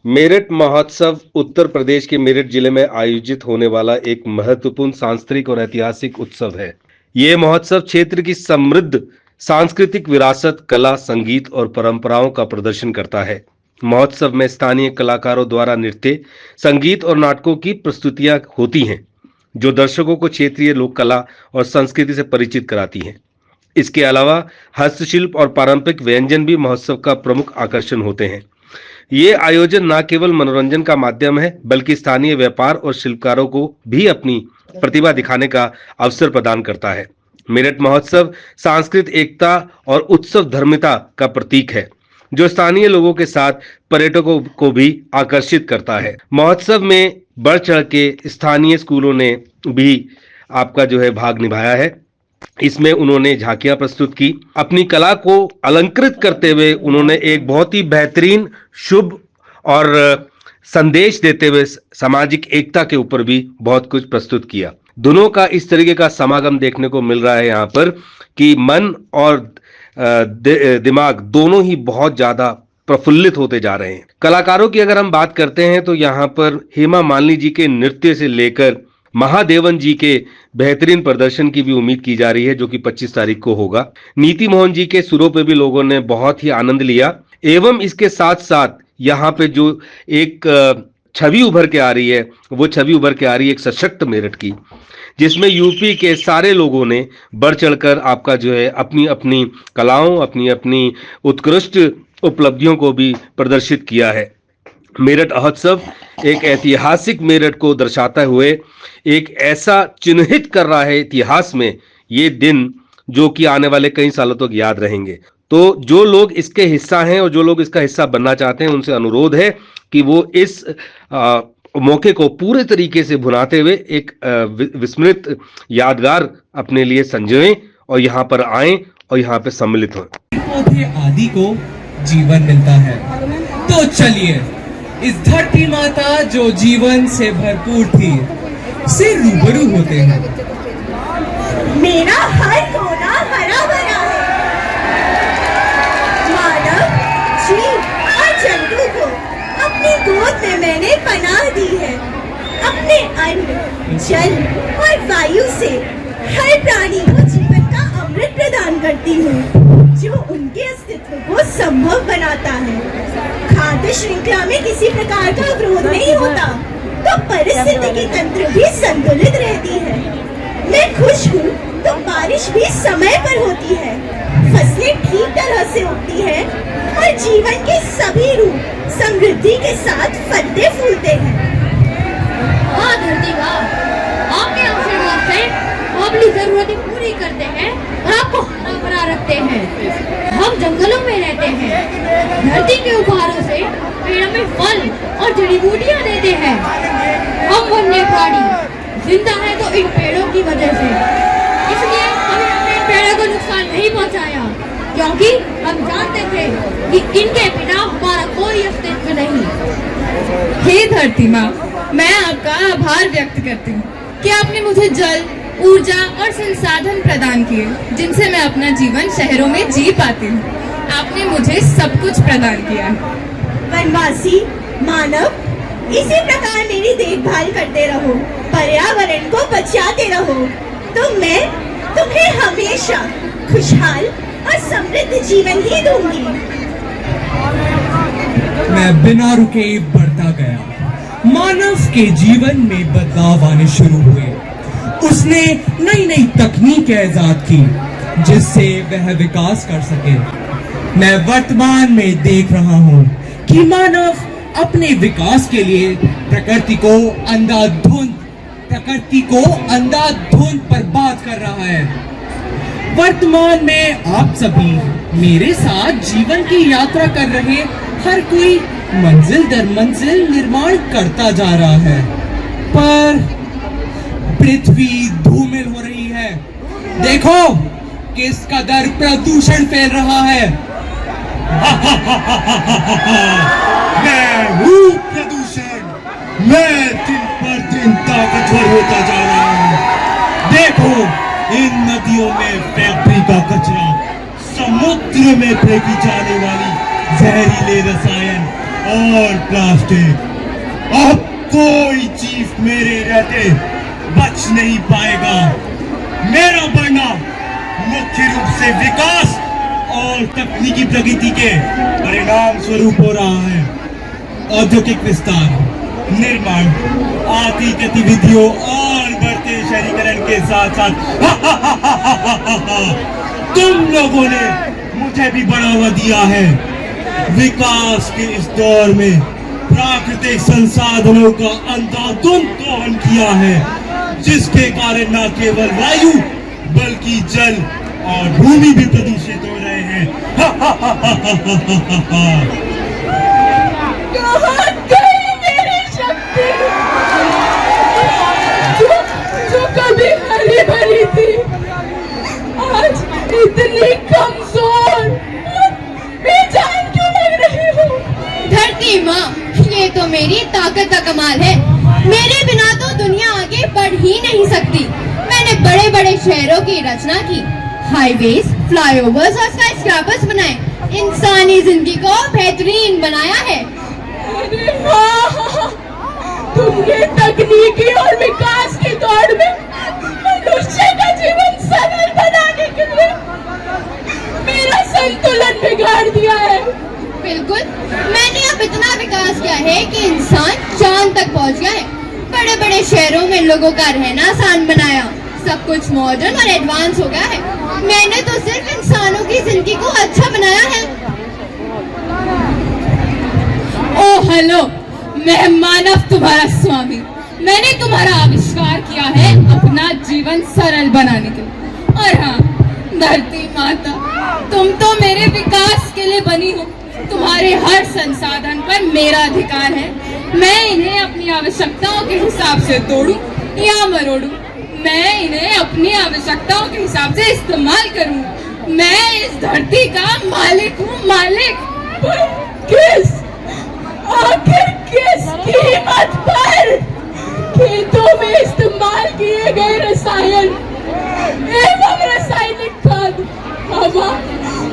मेरठ महोत्सव उत्तर प्रदेश के मेरठ जिले में आयोजित होने वाला एक महत्वपूर्ण सांस्कृतिक और ऐतिहासिक उत्सव है। ये महोत्सव क्षेत्र की समृद्ध सांस्कृतिक विरासत, कला, संगीत और परंपराओं का प्रदर्शन करता है। महोत्सव में स्थानीय कलाकारों द्वारा नृत्य, संगीत और नाटकों की प्रस्तुतियां होती हैं, जो दर्शकों को क्षेत्रीय लोक कला और संस्कृति से परिचित कराती हैं। इसके अलावा हस्तशिल्प और पारंपरिक व्यंजन भी महोत्सव का प्रमुख आकर्षण होते हैं। ये आयोजन न केवल मनोरंजन का माध्यम है, बल्कि स्थानीय व्यापार और शिल्पकारों को भी अपनी प्रतिभा दिखाने का अवसर प्रदान करता है। मेरठ महोत्सव सांस्कृतिक एकता और उत्सव धर्मिता का प्रतीक है, जो स्थानीय लोगों के साथ पर्यटकों को भी आकर्षित करता है। महोत्सव में बढ़ चढ़ के स्थानीय स्कूलों ने भी आपका भाग निभाया है। इसमें उन्होंने झांकियां प्रस्तुत की। अपनी कला को अलंकृत करते हुए उन्होंने एक बहुत ही बेहतरीन, शुभ और संदेश देते हुए सामाजिक एकता के ऊपर भी बहुत कुछ प्रस्तुत किया। दोनों का इस तरीके का समागम देखने को मिल रहा है यहाँ पर कि मन और दिमाग दोनों ही बहुत ज्यादा प्रफुल्लित होते जा रहे हैं। कलाकारों की अगर हम बात करते हैं तो यहाँ पर हेमा मालिनी जी के नृत्य से लेकर महादेवन जी के बेहतरीन प्रदर्शन की भी उम्मीद की जा रही है, जो कि 25 तारीख को होगा। नीति मोहन जी के सुरों पे भी लोगों ने बहुत ही आनंद लिया। एवं इसके साथ साथ यहाँ पे जो एक छवि उभर के आ रही है, वो छवि उभर के आ रही है एक सशक्त मेरठ की, जिसमें यूपी के सारे लोगों ने बढ़ चढ़कर आपका अपनी अपनी कलाओं, अपनी अपनी उत्कृष्ट उपलब्धियों को भी प्रदर्शित किया है। मेरठ महोत्सव एक ऐतिहासिक मेरठ को दर्शाते हुए एक ऐसा चिन्हित कर रहा है इतिहास में ये दिन, जो कि आने वाले कई सालों तक याद रहेंगे। तो जो लोग इसके हिस्सा हैं और जो लोग इसका हिस्सा बनना चाहते हैं, उनसे अनुरोध है कि वो इस मौके को पूरे तरीके से भुनाते हुए एक विस्मृत यादगार अपने लिए संजोएं और यहाँ पर आएं और यहाँ पे सम्मिलित हों। पौधे आदि को जीवन मिलता है, तो चलिए इस धरती माता जो जीवन से भरपूर थी से रूबरू होते हैं। मेरा हर कोना हरा भरा है। मानव, जीव और जंतु को अपनी गोद में मैंने पनाह दी है। अपने अन्न, जल और वायु से हर प्राणी को जीवन का अमृत प्रदान करती हूँ, जो उनके अस्तित्व को संभव बनाता है। खाद्य श्रृंखला में किसी प्रकार का अवरोध नहीं होता, तो परिस्थितिकी तंत्र भी संतुलित रहती है। मैं खुश हूँ तो बारिश भी समय पर होती है, फसलें ठीक तरह से उगती है और जीवन के सभी रूप समृद्धि के साथ फलते फूलते हैं। हाँ धरती माँ, आपके आशीर्वाद से हम अपनी जरूरतें पूरी करते हैं और आपको हरा भरा रखते हैं। हम जंगलों में रहते हैं, धरती के उपहारों से पेड़ में फल और जड़ी बूटियां देते हैं। हम वन्य प्राणी जिंदा है तो इन पेड़ों की वजह से, इसलिए हमने अपने पेड़ों को नुकसान नहीं पहुंचाया, क्योंकि हम जानते थे कि इनके बिना हमारा कोई अस्तित्व नहीं। हे धरती माँ, मैं आपका आभार व्यक्त करती हूँ कि आपने मुझे जल, ऊर्जा और संसाधन प्रदान किए, जिनसे मैं अपना जीवन शहरों में जी पाती हूँ। आपने मुझे सब कुछ प्रदान किया है। वनवासी मानव, इसी प्रकार मेरी देखभाल करते रहो, पर्यावरण को बचाते रहो, तो मैं तुम्हें हमेशा खुशहाल और समृद्ध जीवन ही दूंगी। मैं बिना रुके बढ़ता गया। मानव के जीवन में बदलाव आने शुरू हुए। उसने नई नई तकनीकें ईजाद की, जिससे वह विकास कर सके। मैं वर्तमान में देख रहा हूँ कि मानव अपने विकास के लिए प्रकृति को अंधाधुंध बर्बाद कर रहा है। वर्तमान में आप सभी मेरे साथ जीवन की यात्रा कर रहे हर कोई मंजिल दर मंजिल निर्माण करता जा रहा है, पर पृथ्वी धूमिल हो रही है। देखो किस कदर प्रदूषण फैल रहा है। मैं हूँ प्रदूषण, मैं दिन पर दिन का कचरा होता जा रहा है। देखो, इन नदियों में फैक्ट्री का कचरा, समुद्र में फेंकी जाने वाली जहरीले रसायन और प्लास्टिक। अब कोई जीव मेरे रहते बच नहीं पाएगा। मेरा बढ़ना मुख्य रूप से विकास और तकनीकी प्रगति के परिणाम स्वरूप हो रहा है। औद्योगिक विस्तार, निर्माण आदि गतिविधियों और बढ़ते शहरीकरण के साथ साथ तुम लोगों ने मुझे भी बढ़ावा दिया है। विकास के इस दौर में प्राकृतिक संसाधनों का अंधाधुंध दोहन किया है, जिसके कारण न केवल वायु बल्कि जल और भूमि भी प्रदूषित हो रहे हैं। कहाँ गई मेरी शक्ति जो कभी हरी भरी थी, आज इतनी कमजोर बेजान क्यों लग रही हूँ? धरती माँ, ये तो मेरी ताकत का कमाल है। मेरे बिना तो दुनिया आगे बढ़ ही नहीं सकती। मैंने बड़े बड़े शहरों की रचना की, हाईवेज, फ्लाईओवर्स और स्काई स्क्रैपर्स बनाए, इंसानी जिंदगी को बेहतरीन बनाया है। अरे वाह, तुमने तकनीकी और विकास की दौड़ में मनुष्य का जीवन सरल बनाने के लिए मेरा संतुलन बिगाड़ दिया है। बिल्कुल, मैंने अब इतना विकास किया है कि इंसान चांद तक पहुंच गया है। बड़े बड़े शहरों में लोगों का रहना आसान बनाया, सब कुछ मॉडर्न और एडवांस हो गया है। मैंने तो सिर्फ इंसानों की जिंदगी को अच्छा बनाया है। ओ हेलो, मैं मानव तुम्हारा स्वामी। मैंने तुम्हारा आविष्कार किया है अपना जीवन सरल बनाने के लिए। और हाँ, धरती माता, तुम तो मेरे विकास के लिए बनी हो। तुम्हारे हर संसाधन पर मेरा अधिकार है। मैं इन्हें अपनी आवश्यकताओं के हिसाब से तोड़ूं या मरोड़ूं, मैं इन्हें अपनी आवश्यकताओं के हिसाब से इस्तेमाल करूं। मैं इस धरती का मालिक हूँ, मालिक। पर किस, आखिर किस कीमत पर? खेतों में इस्तेमाल किए गए रसायन एवं रासायनिक खाद हवा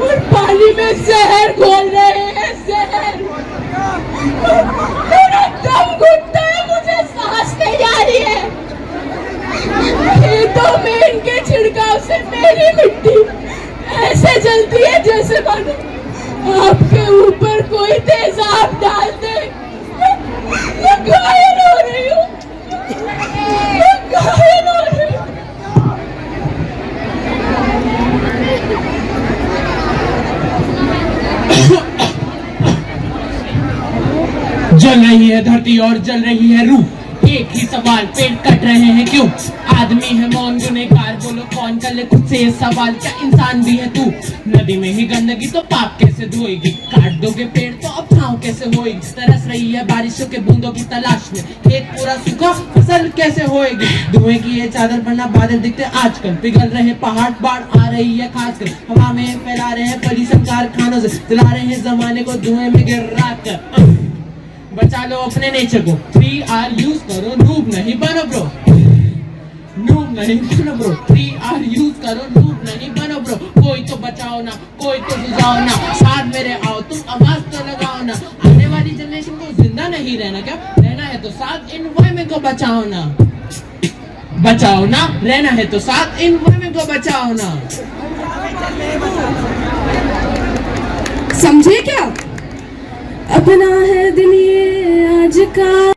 और पानी में जहर घोल रहे हैं, जहर। मेरा दम घुटता है, मुझे सांस नहीं आ रही है। खेतों में इनके छिड़काव से मेरी मिट्टी ऐसे जलती है जैसे मानो आपके ऊपर कोई तेजाब डाल दे। मैं घायल हो रही हूँ, मैं घायल हो रही हूँ। जल रही है धरती और जल रही है रूह। एक ही सवाल, पेड़ कट रहे हैं क्यों? आदमी है मौन गुनहगार, बोलो कौन कर ले खुद से ये सवाल, क्या इंसान भी है तू? नदी में ही गंदगी तो पाप कैसे धोएगी? काट दोगे पेड़ तो अब छाँव कैसे होएगी? तरस रही है बारिशों के बूंदों की तलाश में, खेत पूरा सूखा, फसल कैसे होएगी? धुएं की ये चादर पर ना बादल दिखते आजकल, पिघल रहे पहाड़, बाढ़ आ रही है खासकर, हवा में फैला रहे हैं पॉल्यूशन कारखानों से, जला रहे हैं जमाने को धुएं में गिरा कर। बचा लो अपने नेचर को, 3R यूज करो, नूब नहीं बनो ब्रो, नूब नहीं बनो ब्रो, 3R यूज करो, नूब नहीं बनो ब्रो। कोई तो बचाओ ना, कोई तो सुझाओ ना, साथ मेरे आओ, तुम आवाज तो लगाओ ना। आने वाली जनरेशन को जिंदा नहीं रहना, क्या रहना है तो साथ एनवायरमेंट को बचाओ ना, बचाओ ना, रहना है तो साथ एनवायरमेंट को बचाओ ना। समझे क्या? अपना है दिन ये आज का।